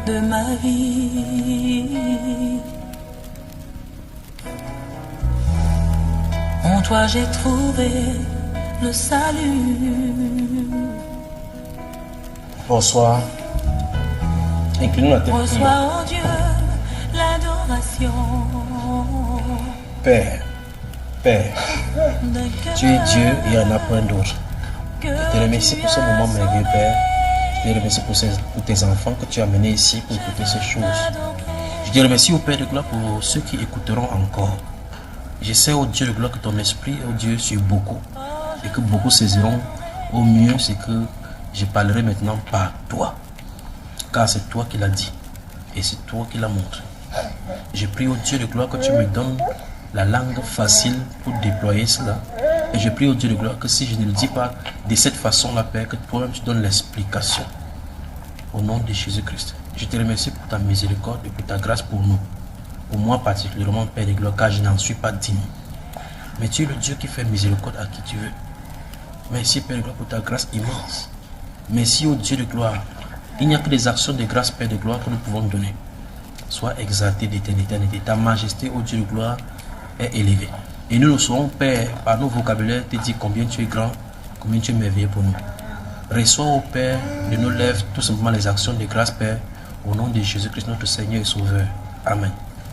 de ma vie. En toi j'ai trouvé le salut. Bonsoir. Incline la tête. Reçois, oh Dieu, l'adoration. Père, Père, tu es Dieu et il n'y en a point d'autre. Je te remercie pour ce moment merveilleux, Père. Je te remercie pour tes enfants que tu as menés ici pour écouter ces choses. Je te remercie, au Père de gloire, pour ceux qui écouteront encore. Je sais, au Dieu de gloire, que ton esprit, au Dieu, sur beaucoup. Et que beaucoup saisiront au mieux ce que je parlerai maintenant par toi. Car c'est toi qui l'as dit. Et c'est toi qui l'as montré. Je prie au Dieu de gloire que tu me donnes la langue facile pour déployer cela. Et je prie au Dieu de gloire que si je ne le dis pas de cette façon-là, Père, que toi-même tu donnes l'explication. Au nom de Jésus-Christ. Je te remercie pour ta miséricorde et pour ta grâce pour nous. Pour moi particulièrement, Père de gloire, car je n'en suis pas digne. Mais tu es le Dieu qui fait miséricorde à qui tu veux. Merci, Père de gloire, pour ta grâce immense. Merci au Dieu de gloire. Il n'y a que des actions de grâce, Père de gloire, que nous pouvons donner. Sois exalté d'éternité. Ta majesté, ô Dieu de gloire, est élevée. Et nous le saurons, Père, par nos vocabulaires, te dire combien tu es grand, combien tu es merveilleux pour nous. Reçois, ô Père, de nos lèvres, tout simplement les actions de grâce, Père, au nom de Jésus-Christ, notre Seigneur et Sauveur. Amen.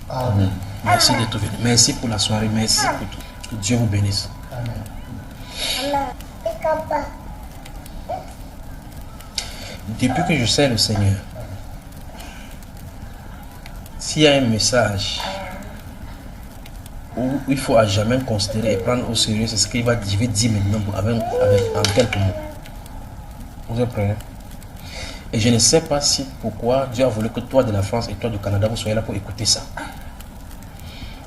Amen. Merci d'être venu. Merci pour la soirée. Merci pour tout. Que Dieu vous bénisse. Amen. Depuis que je sais le Seigneur, s'il y a un message où il faut à jamais considérer et prendre au sérieux, c'est ce qu'il va dire maintenant en quelques mots. Vous êtes prêts? Et je ne sais pas si pourquoi Dieu a voulu que toi de la France et toi du Canada, vous soyez là pour écouter ça.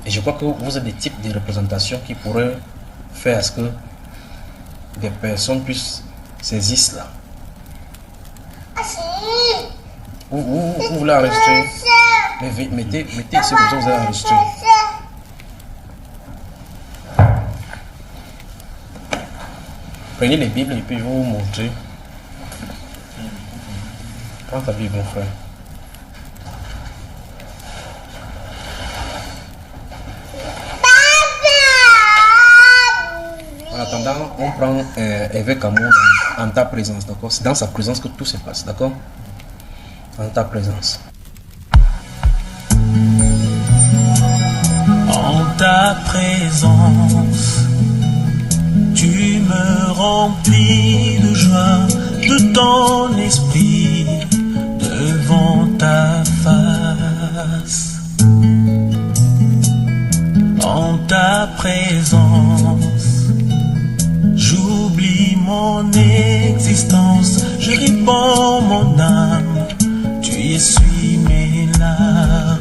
Et je crois que vous êtes des types de représentations qui pourraient faire à ce que des personnes puissent saisir cela. Vous voulez enregistrer? Mais mettez ici comme ça, vous allez enregistrer. Prenez les Bibles et puis je vais vous montrer. Prends ta Bible, mon frère. En attendant, on prend évêque Amour en ta présence, d'accord? C'est dans sa présence que tout se passe, d'accord? En ta présence. En ta présence, tu me remplis de joie, de ton esprit, devant ta face. En ta présence, j'oublie mon existence, je répands mon âme, tu essuies mes larmes.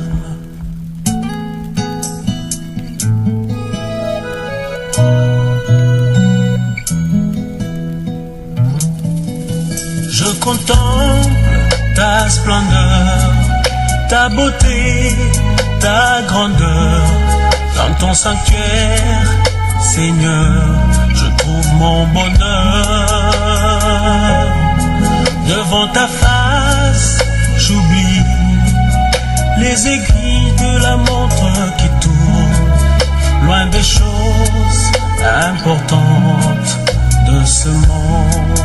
Je contemple ta splendeur, ta beauté, ta grandeur. Dans ton sanctuaire, Seigneur, je trouve mon bonheur. Devant ta face, j'oublie les aiguilles de la montre qui tourne, loin des choses importantes de ce monde.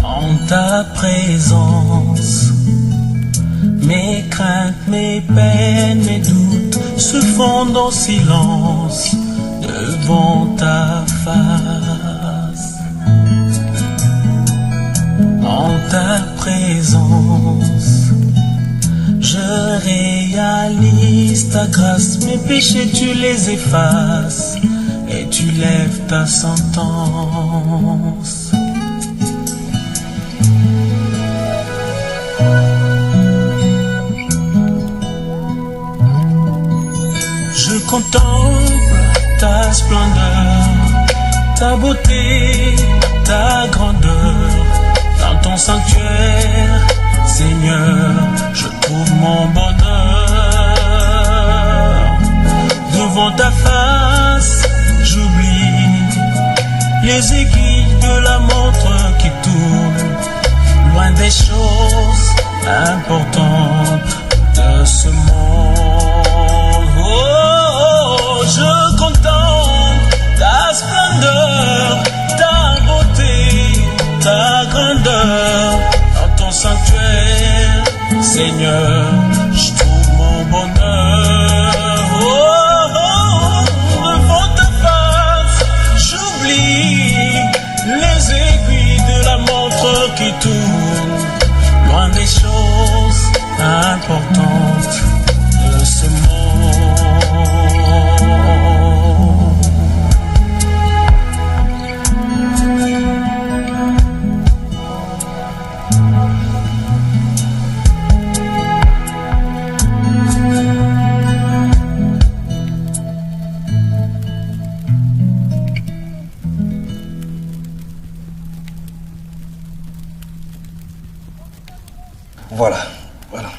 En ta présence, mes craintes, mes peines, mes doutes se fondent en silence devant ta face. En ta présence, je réalise ta grâce, mes péchés tu les effaces et tu lèves ta sentence. Je contemple ta splendeur, ta beauté, ta grandeur. Dans ton sanctuaire, Seigneur, je trouve mon bonheur. Devant ta face, j'oublie les aiguilles de la montre qui tourne, loin des choses importantes de ce monde. Oh, je contemple ta splendeur, ta beauté, ta grandeur. Dans ton sanctuaire, Seigneur, je trouve mon bonheur. Devant ta face, j'oublie les aiguilles de la montre qui tourne, loin des choses importantes de ce monde. Voilà, voilà.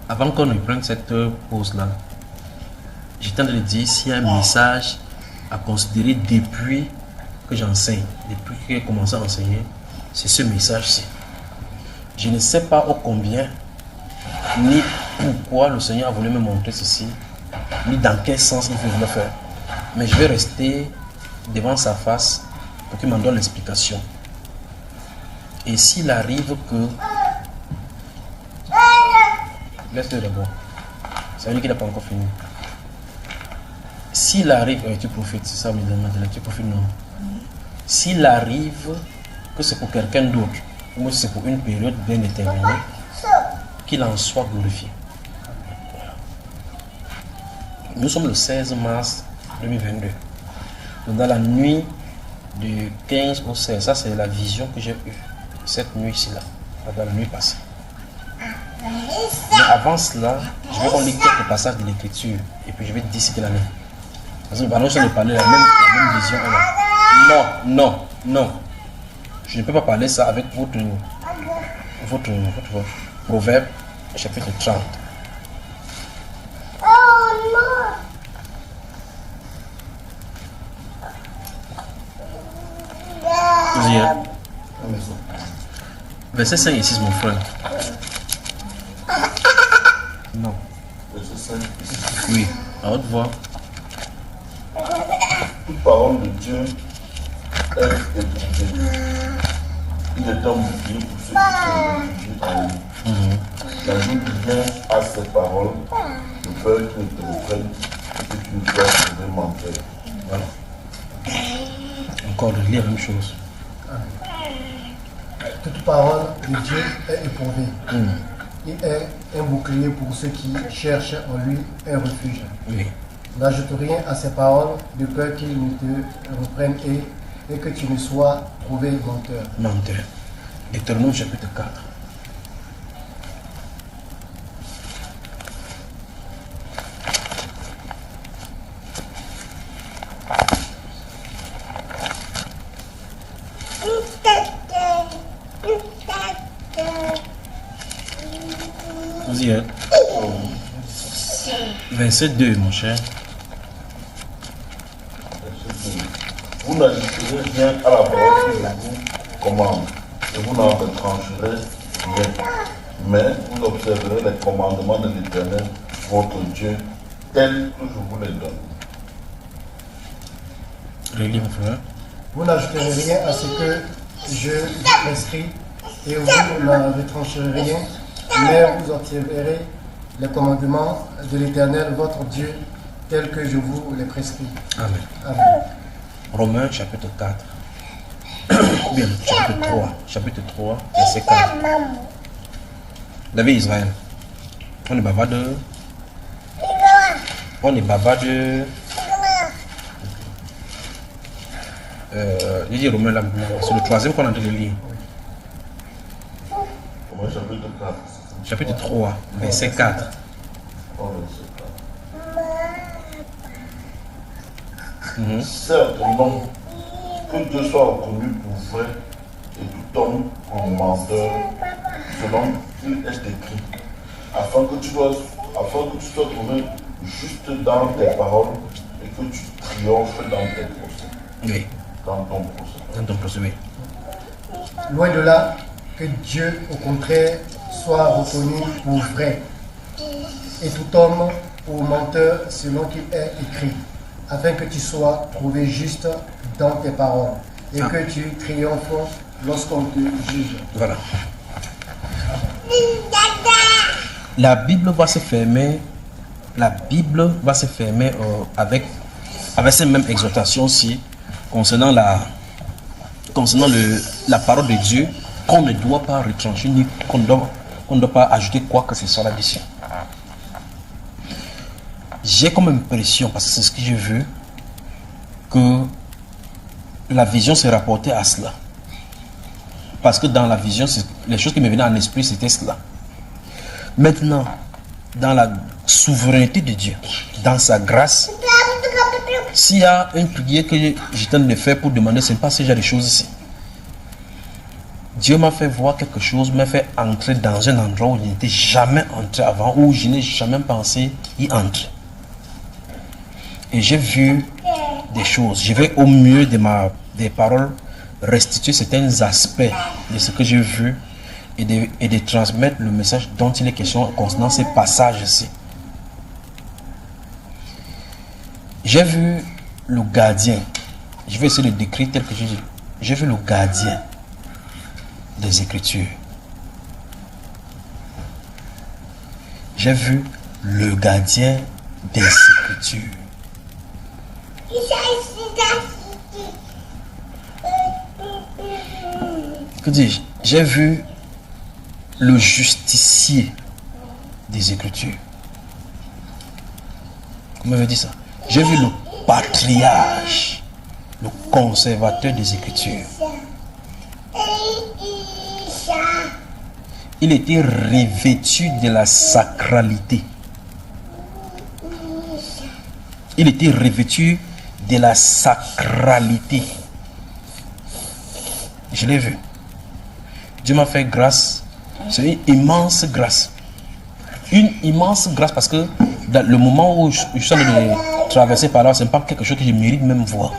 Avant qu'on ne prenne cette pause-là, j'étais en train de dire s'il y a un message à considérer depuis que j'enseigne, depuis que j'ai commencé à enseigner, c'est ce message-ci. Je ne sais pas ô combien, ni pourquoi le Seigneur a voulu me montrer ceci, ni dans quel sens il veut le faire. Mais je vais rester devant sa face pour qu'il m'en donne l'explication. Et s'il arrive que... Laisse-le d'abord. C'est lui qui n'a pas encore fini. S'il arrive... tu profites, c'est ça, mesdames, tu profites, non. S'il arrive que c'est pour quelqu'un d'autre, ou c'est pour une période bien déterminée, qu'il en soit glorifié. Voilà. Nous sommes le 16 mars 2022. Donc dans la nuit du 15 au 16, ça c'est la vision que j'ai eue. Cette nuit-ci là, dans la nuit passée. Mais avant cela, je vais lire quelques passages de l'écriture et puis je vais te dire ce qu'il en est. Parce que pendant que je vais parler la même vision. Non. Je ne peux pas parler ça avec votre Proverbe, chapitre 30. Verset 5 et 6, mon frère. Non. Verset 5 et 6. Oui, à haute voix. Toute parole de Dieu est éprouvée. Il est un bouclier pour ceux qui sont réfugiés en lui. La jour vient à ces paroles, de peur qu'ils ne te reprennent et que tu ne sois trouvé menteur. Voilà. Encore de lire la même chose. Toute parole de Dieu est éprouvée. Il est un bouclier pour ceux qui cherchent en lui un refuge. Oui. N'ajoute rien à ces paroles de peur qu'ils ne te reprennent et que tu ne sois trouvé menteur. Menteur. Deutéronome chapitre 4. Vas-y, hein. Verset 2, mon cher. Vous n'ajouterez rien à la parole que je vous commande, et vous n'en retrancherez rien. Mais vous observerez les commandements de l'Éternel, votre Dieu, tels que je vous les donne. Relis, mon frère. Vous n'ajouterez rien à ce que je vous prescris et vous n'en retrancherez rien, mais vous observerez les commandements de l'Éternel, votre Dieu, tels que je vous les prescris. Amen. Amen. Romains chapitre 4. Bien, chapitre 3, verset 4. David Israël. On est bavard de... je dis Romains là, c'est le troisième qu'on est en train de lire. Romains chapitre 4. Chapitre 3, verset 4. Certes, non, que Dieu soit reconnu pour vrai et tout homme pour menteur, selon qu'il est écrit, afin que tu sois trouvé juste dans tes paroles et que tu triomphe dans tes procès. Oui. Dans ton procès. Dans ton procès, oui. Loin de là, que Dieu, au contraire, soit reconnu pour vrai, et tout homme pour menteur selon qu'il est écrit, afin que tu sois trouvé juste dans tes paroles, et que tu triomphes lorsqu'on te juge. Voilà. La Bible va se fermer. La Bible va se fermer avec cette même exhortation-ci concernant la parole de Dieu, qu'on ne doit pas retrancher ni qu'on ne doit pas ajouter quoi que ce soit là-dessus. J'ai comme impression, parce que c'est ce que j'ai vu, que la vision s'est rapportée à cela. Parce que dans la vision, les choses qui me venaient en esprit, c'était cela. Maintenant, dans la souveraineté de Dieu, dans sa grâce, s'il y a une prière que je tente de faire pour demander, ce n'est pas ce genre de choses ici. Dieu m'a fait voir quelque chose, m'a fait entrer dans un endroit où je n'étais jamais entré avant, où je n'ai jamais pensé y entrer. Et j'ai vu des choses. Je vais au mieux des paroles restituer certains aspects de ce que j'ai vu et de transmettre le message dont il est question concernant ces passages-ci. J'ai vu le gardien. Je vais essayer de décrire tel que j'ai dit. J'ai vu le gardien des Écritures. J'ai vu le gardien des Écritures. Que dis-je? J'ai vu le justicier des Écritures. Comment on dit ça? J'ai vu le patriarche, le conservateur des Écritures. Il était revêtu de la sacralité. Il était revêtu de la sacralité. Je l'ai vu. Dieu m'a fait grâce. C'est une immense grâce. Une immense grâce parce que dans le moment où je suis en train de traverser par là, ce n'est pas quelque chose que je mérite même voir.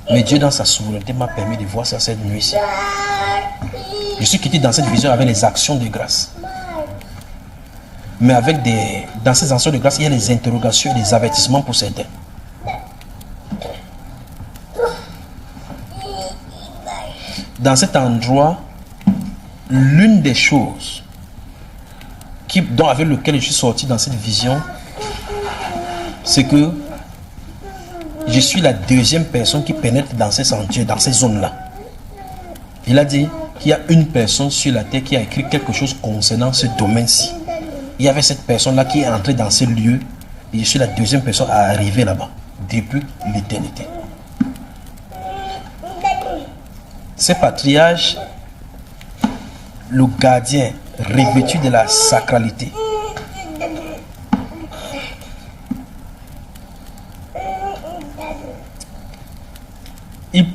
Mais Dieu, dans sa souveraineté, m'a permis de voir ça cette nuit-ci. Je suis quitté dans cette vision avec les actions de grâce. Mais dans ces actions de grâce, il y a des interrogations et des avertissements pour certains. Dans cet endroit, l'une des choses avec lequel je suis sorti dans cette vision, c'est que je suis la deuxième personne qui pénètre dans ces sentiers, dans ces zones-là. Il a dit qu'il y a une personne sur la terre qui a écrit quelque chose concernant ce domaine-ci. Il y avait cette personne-là qui est entrée dans ce lieu et je suis la deuxième personne à arriver là-bas depuis l'éternité. Ce patriarche, le gardien revêtu de la sacralité, il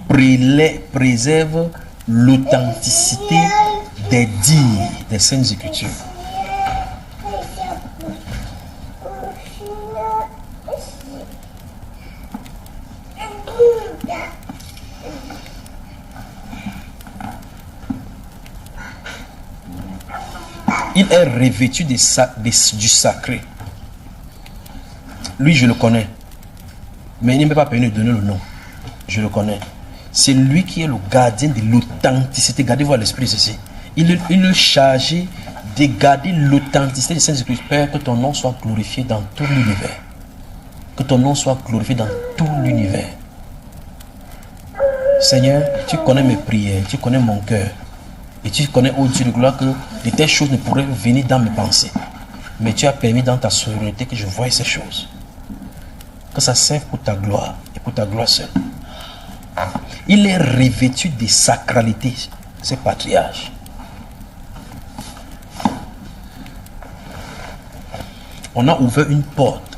préserve l'authenticité des dires des Saintes Écritures. Il est revêtu du sacré. Lui, je le connais. Mais il ne m'a pas permis de donner le nom. Je le connais. C'est lui qui est le gardien de l'authenticité. Gardez-vous à l'esprit ceci. Il est chargé de garder l'authenticité des Saintes Écritures. Père, que ton nom soit glorifié dans tout l'univers. Que ton nom soit glorifié dans tout l'univers. Seigneur, tu connais mes prières, tu connais mon cœur. Et tu connais, oh Dieu de gloire, que de telles choses ne pourraient venir dans mes pensées. Mais tu as permis dans ta souveraineté que je voie ces choses. Que ça serve pour ta gloire et pour ta gloire seule. Il est revêtu de sacralité, ce patriarche. On a ouvert une porte.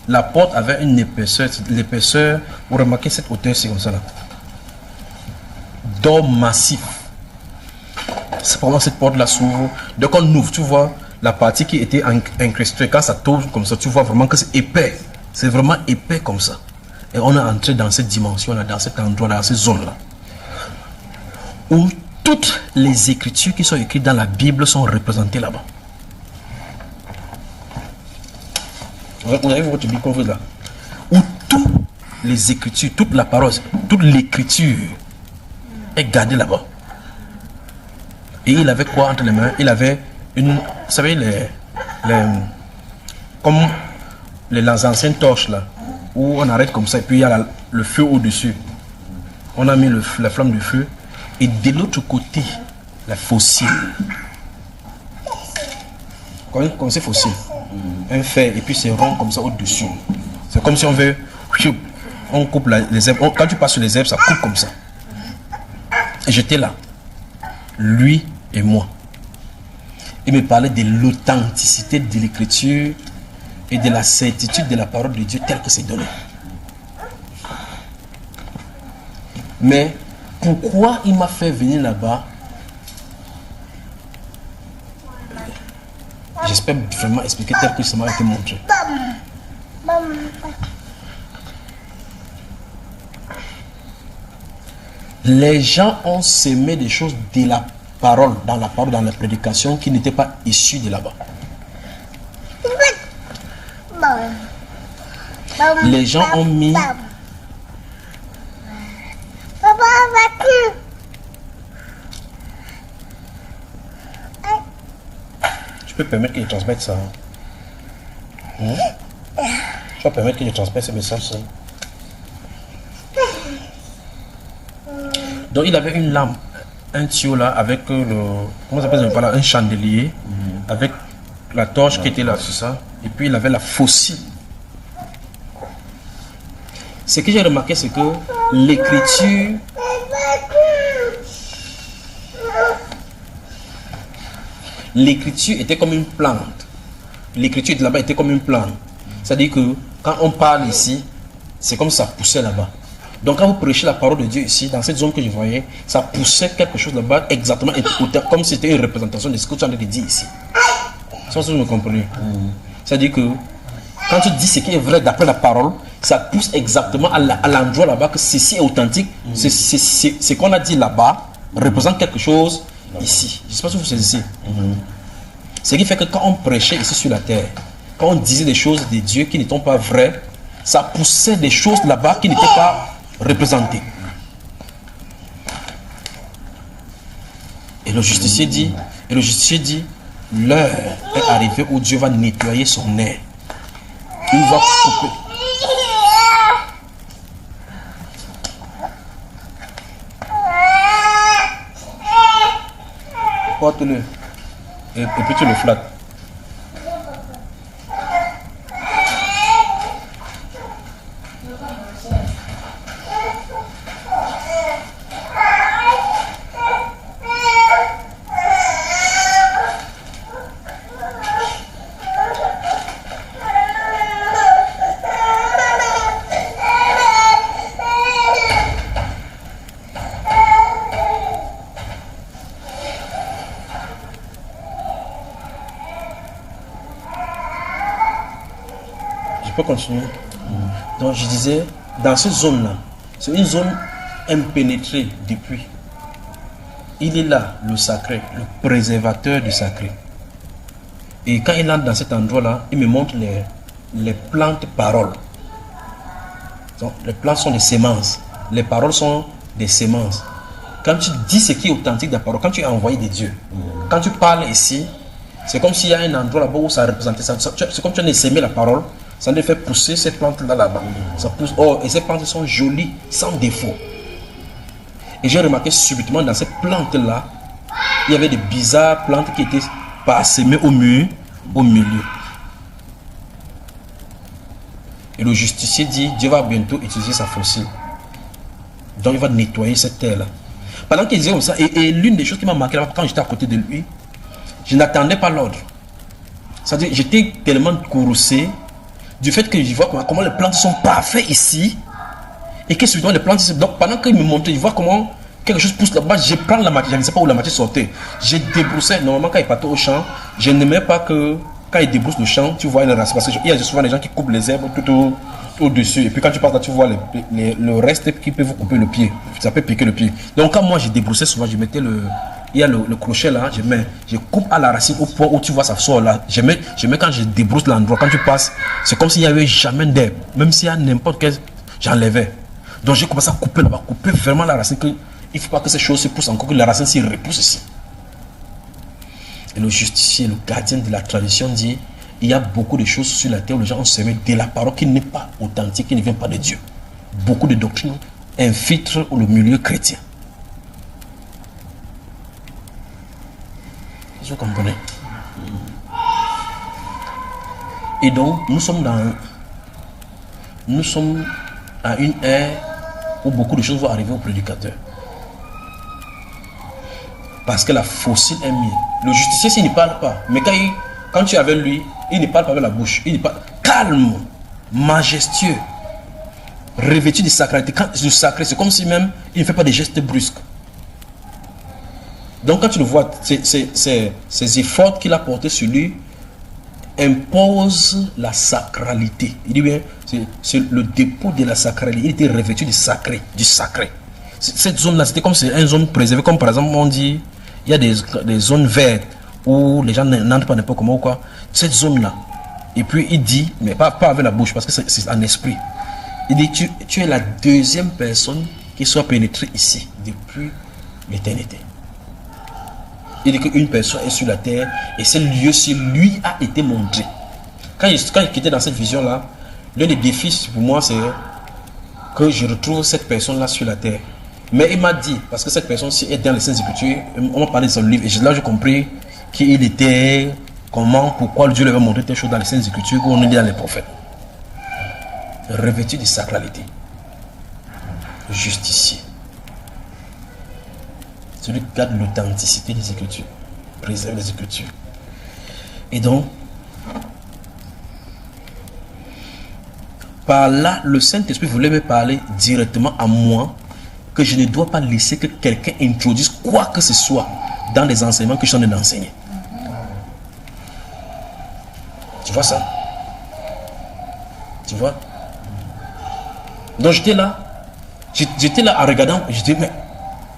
La porte avait une épaisseur. L'épaisseur, vous remarquez cette hauteur, c'est comme ça là. D'or massif. C'est pendant cette porte là s'ouvre. Dès qu'on ouvre, tu vois la partie qui était incrustée. Quand ça tourne comme ça, tu vois vraiment que c'est épais. C'est vraiment épais comme ça. Et on est entré dans cette dimension-là, dans cet endroit-là, dans cette zone-là. Où toutes les écritures qui sont écrites dans la Bible sont représentées là-bas. Vous avez vu votre Bible comme là. Où toutes les écritures, toute la parole, toute l'écriture est gardée là-bas. Et il avait quoi entre les mains? Il avait une, vous savez, comme les anciennes torches là, où on arrête comme ça et puis il y a le feu au-dessus. On a mis la flamme du feu et de l'autre côté, la fossile. Comme c'est fossile, un fer et puis c'est rond comme ça au-dessus. C'est comme si on veut, on coupe les herbes. Quand tu passes sur les herbes, ça coupe comme ça. Et j'étais là, lui et moi. Il me parlait de l'authenticité de l'écriture et de la certitude de la parole de Dieu telle que c'est donné. Mais pourquoi il m'a fait venir là-bas? J'espère vraiment expliquer tel que ça m'a été montré. Les gens ont semé des choses de la parole, dans la prédication qui n'étaient pas issues de là-bas. Les gens ont mis tu peux permettre qu'il transmette ça. Tu peux permettre qu'il transmette ce message. Donc il avait une lampe, un tuyau là avec comment ça s'appelle, un chandelier avec la torche qui était là, c'est ça. Et puis il avait la fossile. Ce que j'ai remarqué, c'est que l'écriture était comme une plante. L'écriture de là-bas était comme une plante. C'est-à-dire que quand on parle ici, c'est comme ça poussait là-bas. Donc quand vous prêchez la parole de Dieu ici, dans cette zone que je voyais, ça poussait quelque chose là-bas exactement, comme si c'était une représentation de ce que tu as dit ici. Ça, vous me comprenez? C'est-à-dire que quand tu dis ce qui est vrai d'après la parole, ça pousse exactement à l'endroit là-bas que ceci est authentique. Ce qu'on a dit là-bas représente quelque chose ici. Je ne sais pas si vous saisissez. Ce qui fait que quand on prêchait ici sur la terre, quand on disait des choses de Dieu qui n'étaient pas vraies, ça poussait des choses là-bas qui n'étaient pas représentées. Et le justicier dit, l'heure est arrivée où Dieu va nettoyer son air. Il va couper. Porte-le. Et puis tu le flattes. Je peux continuer. Donc je disais, dans cette zone-là, c'est une zone impénétrée depuis. Il est là, le sacré, le préservateur du sacré. Et quand il entre dans cet endroit-là, il me montre les plantes paroles. Donc, les plantes sont des semences. Les paroles sont des semences. Quand tu dis ce qui est authentique de la parole, quand tu es envoyé de Dieu, quand tu parles ici, c'est comme s'il y a un endroit là-bas où ça représente ça. C'est comme tu as sémé la parole. Ça nous fait pousser ces plantes-là là-bas. Ça pousse. Oh, et ces plantes sont jolies, sans défaut. Et j'ai remarqué subitement dans ces plantes-là, il y avait des bizarres plantes qui étaient parsemées au milieu. Et le justicier dit, Dieu va bientôt utiliser sa fossile. Donc il va nettoyer cette terre-là. Pendant qu'il disait comme ça, et l'une des choses qui m'a marqué là, quand j'étais à côté de lui, je n'attendais pas l'ordre. C'est-à-dire, j'étais tellement courroucé du fait que je vois comment les plantes sont parfaites ici et que subitement les plantes, donc pendant qu'il me montrait, je vois comment quelque chose pousse là-bas, je prends la matière, je ne sais pas où la matière sortait, j'ai débroussé. Normalement quand il partait au champ, je n'aimais pas que quand ils débroussent le champ, tu vois les racines. Parce qu'il y a souvent des gens qui coupent les herbes tout au-dessus. Et puis quand tu passes là, tu vois le reste qui peut vous couper le pied. Ça peut piquer le pied. Donc quand moi, je débroussais souvent, je mettais il y a le crochet là, je coupe à la racine au point où tu vois ça sort là. Je mets quand je débrousse l'endroit, quand tu passes, c'est comme s'il n'y avait jamais d'herbe. Même s'il y a n'importe quel, j'enlevais. Donc j'ai commencé à couper là-bas, couper vraiment la racine. Il ne faut pas que ces choses se poussent encore, que la racine s'y repousse ici. Et le justicier, le gardien de la tradition dit, il y a beaucoup de choses sur la terre où les gens ont semé de la parole qui n'est pas authentique, qui ne vient pas de Dieu. Beaucoup de doctrines infiltrent le milieu chrétien. Vous comprenez? Et donc, nous sommes à une ère où beaucoup de choses vont arriver au prédicateur. Parce que la fossile est mise. Le justicier, s'il ne parle pas, mais quand tu es avec lui, il ne parle pas avec la bouche. Il parle calme, majestueux, revêtu de sacralité. Quand le sacré, c'est comme si même il ne fait pas des gestes brusques. Donc quand tu le vois, ces efforts qu'il a portés sur lui imposent la sacralité. Il dit bien, c'est le dépôt de la sacralité. Il était revêtu du sacré. Cette zone-là, c'était comme une zone préservée. Comme par exemple, on dit, il y a des zones vertes où les gens n'entrent pas n'importe comment ou quoi. Cette zone-là. Et puis il dit, mais pas avec la bouche, parce que c'est en esprit. Il dit, tu es la deuxième personne qui soit pénétrée ici depuis l'éternité. Il dit qu'une personne est sur la terre et ce lieu-ci lui a été montré. Quand il était dans cette vision-là, l'un des défis pour moi, c'est que je retrouve cette personne-là sur la terre. Mais il m'a dit, parce que cette personne-ci est dans les Saintes Écritures, on m'a parlé de son livre, et là j'ai compris qu'il était, pourquoi Dieu lui avait montré telle chose dans les Saintes Écritures, où on est dans les prophètes. Revêtu de sacralité. Justicier. Celui qui garde l'authenticité des Écritures, préserve les Écritures. Et donc, par là, le Saint-Esprit voulait me parler directement à moi, que je ne dois pas laisser que quelqu'un introduise quoi que ce soit dans les enseignements que je suis en train d'enseigner. Tu vois ça? Tu vois? Donc j'étais là en regardant, je dis mais,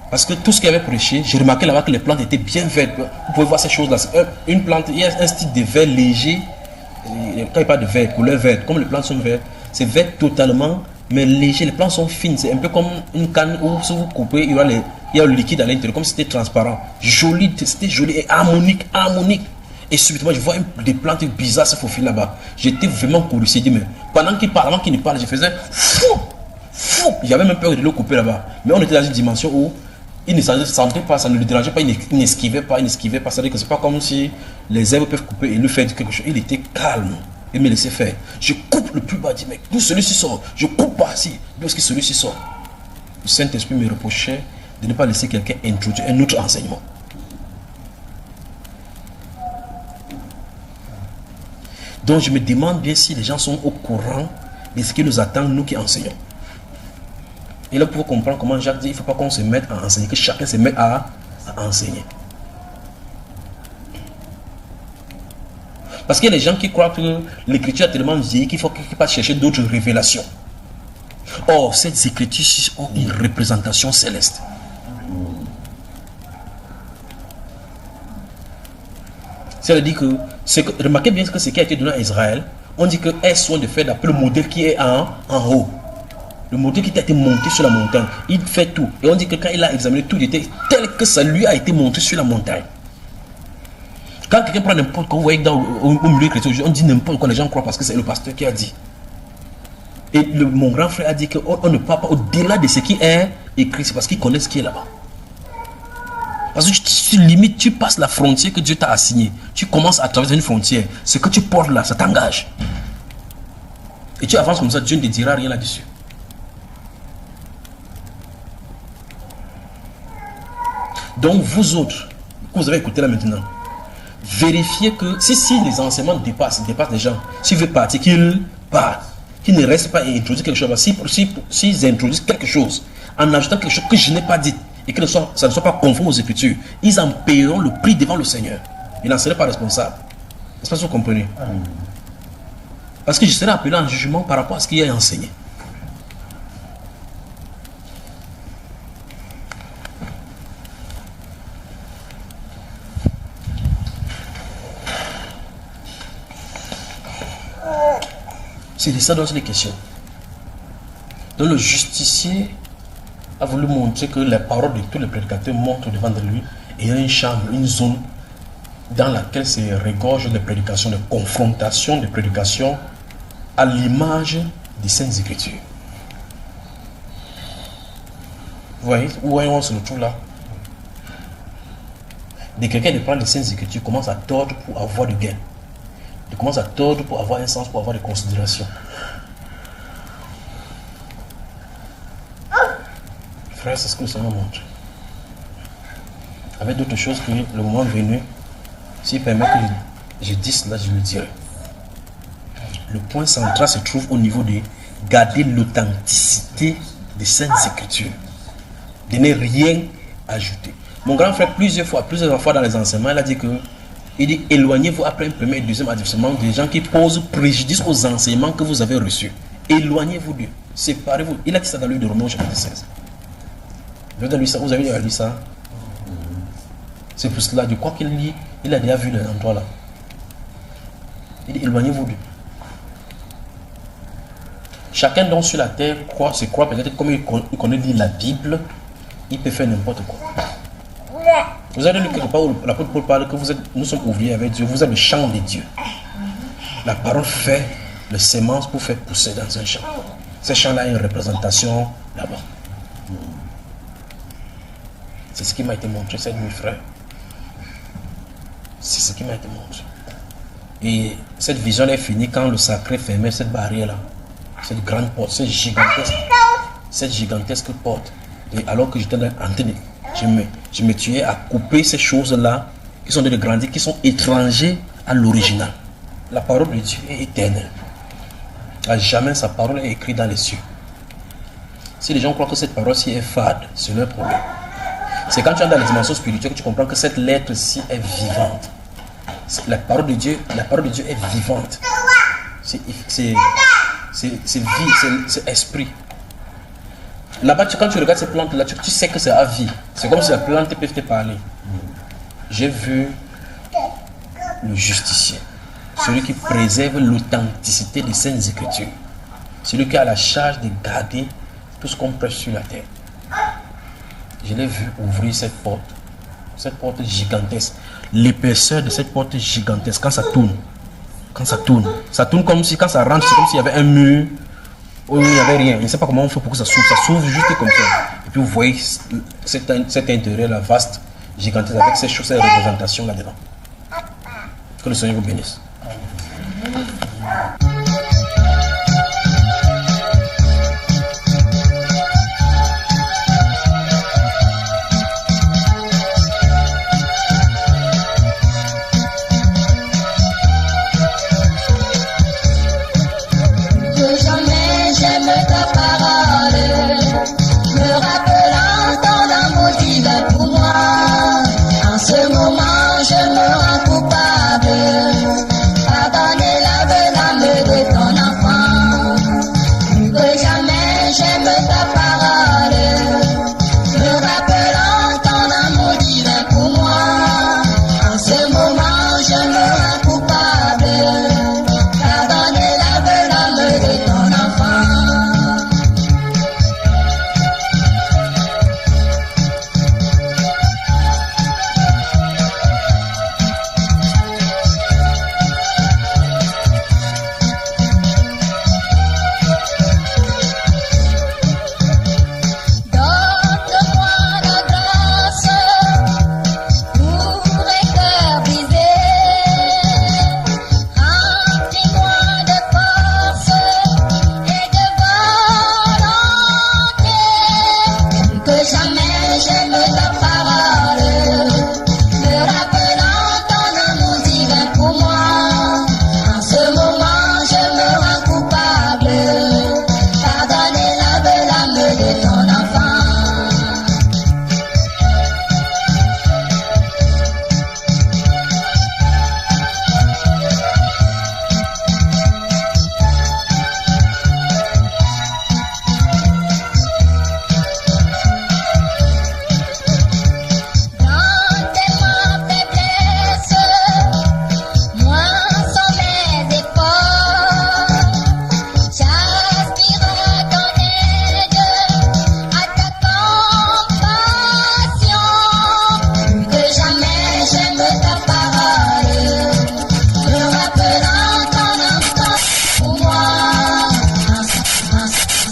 parce que tout ce qu'il avait prêché, j'ai remarqué là-bas que les plantes étaient bien vertes. Vous pouvez voir ces choses-là. Une plante, il y a un style de vert léger. Quand il parle de vert, couleur verte, comme les plantes sont vertes, c'est vert totalement, mais léger. Les plantes sont fines. C'est un peu comme une canne où si vous coupez, il y a le liquide à l'intérieur, comme si c'était transparent. Joli, c'était joli et harmonique. Et subitement, je vois des plantes bizarres se faufiler là-bas. J'étais vraiment curieux. J'ai dit, mais pendant qu'il parle, avant qu'il ne parle, je faisais fou. J'avais même peur de le couper là-bas. Mais on était dans une dimension où il ne sentait pas, ça ne le dérangeait pas, il n'esquivait pas. C'est-à-dire que c'est pas comme si les herbes peuvent couper et lui faire quelque chose. Il était calme. Il me laissait faire. Je coupe le plus bas, je dis, mais d'où celui-ci sort? Je coupe pas si, d'où est-ce que celui-ci sort? Le Saint-Esprit me reprochait de ne pas laisser quelqu'un introduire un autre enseignement. Donc je me demande bien si les gens sont au courant de ce qui nous attend, nous qui enseignons. Et là, pour comprendre comment Jacques dit, il ne faut pas qu'on se mette à enseigner, que chacun se mette à enseigner. Parce qu'il y a des gens qui croient que l'écriture a tellement vieilli qu'il faut qu'ils passent chercher d'autres révélations. Or, cette écriture ont une représentation céleste. C'est-à-dire que, remarquez bien que ce qui a été donné à Israël, on dit qu'elle soin de faire d'après le modèle qui est en haut. Le modèle qui a été monté sur la montagne. Il fait tout. Et on dit que quand il a examiné tout, il était tel que ça lui a été monté sur la montagne. Quand quelqu'un prend n'importe quoi, vous voyez au milieu chrétien, on dit n'importe quoi, les gens croient parce que c'est le pasteur qui a dit. Et mon grand frère a dit qu'on ne parle pas au-delà de ce qui est écrit, c'est parce qu'il connaît ce qui est là-bas. Parce que tu passes la frontière que Dieu t'a assignée. Tu commences à traverser une frontière. Ce que tu portes là, ça t'engage. Et tu avances comme ça, Dieu ne te dira rien là-dessus. Donc vous autres, que vous avez écouté là maintenant, vérifiez que si les enseignements dépassent les gens, s'ils veulent partir, qu'ils partent, qu'ils ne restent pas et introduisent quelque chose. S'ils introduisent quelque chose, en ajoutant quelque chose que je n'ai pas dit, et que ça ne soit pas conforme aux Écritures, ils en paieront le prix devant le Seigneur. Ils n'en seraient pas responsables. Est-ce que vous comprenez? Parce que je serai appelé en jugement par rapport à ce qu'il a enseigné. C'est de ça dont c'est les questions. Donc le justicier a voulu montrer que les paroles de tous les prédicateurs montrent devant de lui et il y a une chambre, une zone dans laquelle se regorge des prédications, de confrontations, de prédications à l'image des Saintes Écritures. Vous voyez où on se retrouve là? Dès que quelqu'un prend les Saintes Écritures, commence à tordre pour avoir du gain. Il commence à tordre pour avoir un sens, pour avoir des considérations. Frère, c'est ce que le Seigneur montre. Avec d'autres choses que le moment venu, s'il permet que je dise cela, je le dirai. Le point central se trouve au niveau de garder l'authenticité des Saintes Écritures. De ne rien ajouter. Mon grand frère, plusieurs fois dans les enseignements, il a dit que il dit éloignez-vous après un premier et deuxième avertissement des gens qui posent préjudice aux enseignements que vous avez reçus. Éloignez-vous d'eux. Séparez-vous. Il a dit ça dans le livre de Romains chapitre 16. Vous avez déjà lu ça? C'est pour cela, je crois qu'il lit, il a déjà vu l'endroit là. Il dit éloignez-vous d'eux. Chacun donc sur la terre se croit peut-être comme il connaît lire la Bible, il peut faire n'importe quoi. Vous avez lu quelque part où l'apôtre Paul parle que nous sommes ouvriers avec Dieu, vous êtes le champ de Dieu. La parole fait le sémence pour faire pousser dans un champ. Ce champ-là a une représentation là-bas. C'est ce qui m'a été montré cette nuit, frère. C'est ce qui m'a été montré. Et cette vision est finie quand le sacré fermait cette barrière-là. Cette grande porte, cette gigantesque porte. Et alors que j'étais en train de... Je me tuais à couper ces choses-là qui sont de grandir, qui sont étrangers à l'original. La parole de Dieu est éternelle. À jamais sa parole est écrite dans les cieux. Si les gens croient que cette parole-ci est fade, c'est leur problème. C'est quand tu es dans la dimension spirituelle que tu comprends que cette lettre-ci est vivante. La parole de Dieu est vivante. C'est vie, c'est esprit. Là-bas, quand tu regardes ces plantes-là, tu sais que c'est à vie. C'est comme si la plante peut te parler. J'ai vu le justicier, celui qui préserve l'authenticité des Saintes Écritures, celui qui a la charge de garder tout ce qu'on prêche sur la terre. Je l'ai vu ouvrir cette porte gigantesque. L'épaisseur de cette porte gigantesque, quand ça tourne comme si, quand ça rentre, c'est comme s'il y avait un mur. Oh, il n'y avait rien. Je ne sais pas comment on fait pour que ça s'ouvre. Ça s'ouvre juste comme ça. Et puis vous voyez cet intérieur là vaste, gigantesque, avec ces choses, ces représentations là-dedans. Que le Seigneur vous bénisse. Je me rends coupable. Pardonnez la veine à me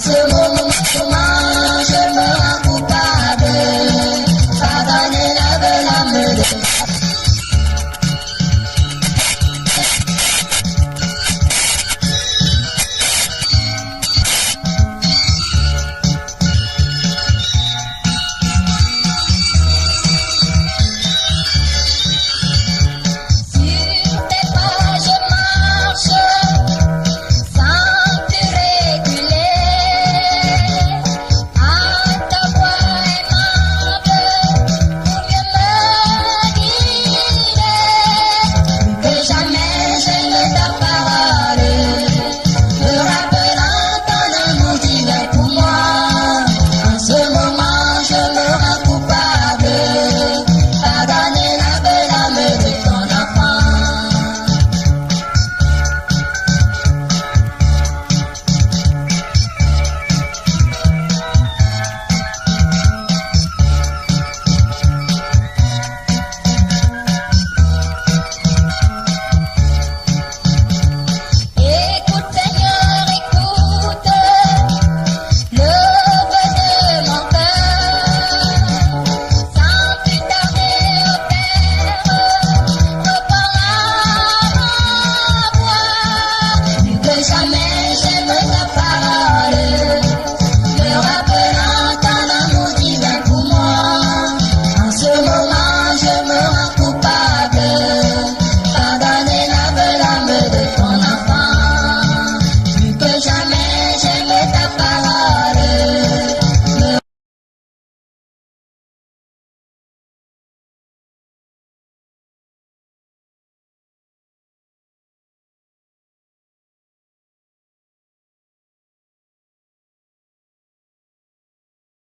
ce moment.